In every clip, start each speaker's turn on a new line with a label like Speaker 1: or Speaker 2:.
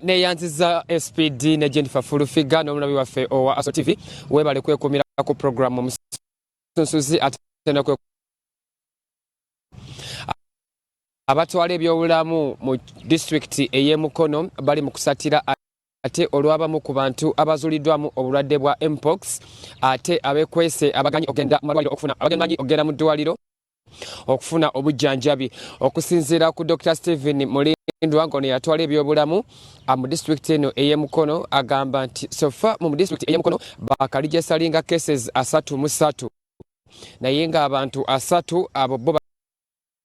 Speaker 1: Neyanziza SPD ne Jennifer Fulufiga n'omulabi waffe owa Aso TV webale kwekumira ku programu musunsuzi atena kwe abatwala ebyobulamu mu district ey'Emukono bali mu kusatira ate olwabamu ku bantu abazuuliddwamu obulwadde bwa mpox ate abekwese abaganyi ogenda malwaliro okufuna abagenyi ogenda mu ddwaliro okufuna obujjanjabi okusinziira ku Dr. Stephen Mulindwa ngono yatwala ebyobulamu mu district eno ey'Emukono agamba nti sofa mu district ey'Emukono bakalijesalinga cases 33 naye nga abantu 3 abo bo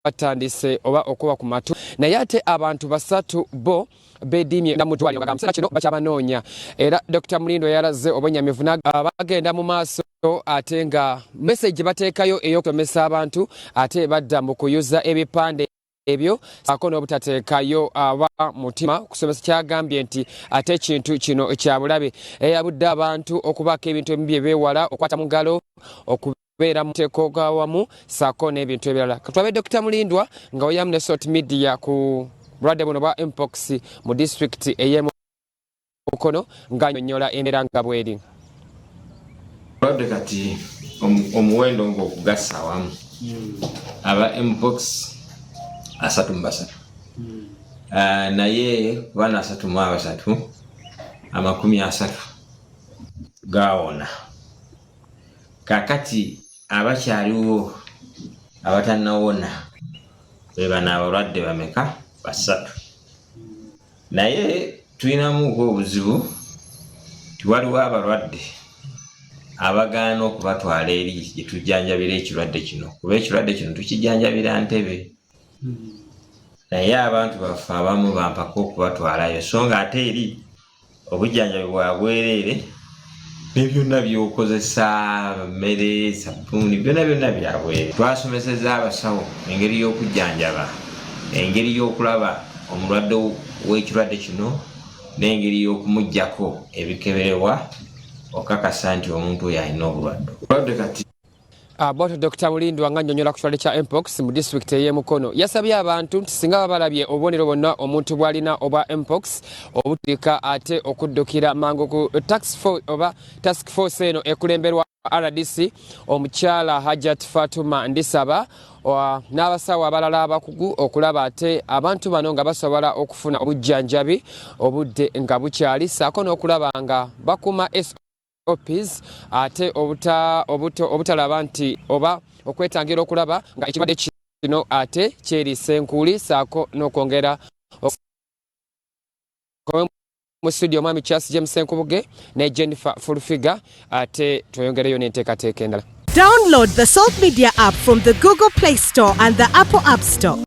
Speaker 1: batandise oba okuba ku matu naye ate abantu 3 bo bedimye mu ddwaliro nga musana kino bakyabanoonya era Dr. Mulindwa yalaze obonyamivu bagenda mu maaso ate nga message bateekayo ey'okutomesa abantu ate badda mu kuyuza ebipande ebyo sako n'obutateekayo aba mutima kusomesa kyagambye nti ate ekintu kino kyabulabe eyabudde abantu okubaako ebintu ebibi ebyewala okukwata mu ngalo okubeera mu teeko gawamu sako n'ebintu ebirala katwabe Dr. Mulindwa nga oyamu ne Salt Media ku bulwadde buno bwa mpox mu district ey'Emukono ng'annyonnyola embeera nga bweri.
Speaker 2: Bulwadde kati omuwendo ng'okugassa awamu aba mpox 3 naye bana 3 30 gawona kakati abakyaliwo abatanawona bebana abalwadde bameka 3 naye tulinamu obuzibu tiwaliwo abalwadde abagaana okubatwala eri gye tujjanjabira ekirwadde kino kuba ekirwadde kino tukijjanjabira Ntebe naye abantu baffe abamu bampaka okubatwalayo so nga ate eri obujjanjabi bwa bwereere ne byonna by'okozesa mmere sabbuuni byonna byabwereere. Twasomeseza abasawo engeri y'okujjanjaba engeri y'okulaba omulwadde w'ekirwadde kino n'engeri y'okumuggyako ebikeberebwa okakasa nti omuntu oyo alina obulwadde kati.
Speaker 1: Bw'atyo Dr. Mulindwa ng'annyonnyola ku kirwadde kya mpox mu district ey'Emukono yasabye abantu nti singa baba balabye obubonero bwonna omuntu bw'alina obwa mpox obutulika ate okuddukira mangu ku task force eno ekulemberwa RDC omukyala Hajat Fatuma Ndisaba n'abasawo abalala abakugu okulaba ate abantu bano nga basobola okufuna obujjanjabi obudde nga bukyali saako n'okulaba nga bakuma opis ate obutalaba nti oba okwetangira okulaba nga ekirwadde kino ate kyeriisa enkuuli saako n'okwongera mu studio mwami Charles James Nkubuge ne Jennifer Fulufiga ate tweyongereyo n'enteekateeka endala.
Speaker 3: Download the Salt Media app from the Google Play Store and the Apple App Store.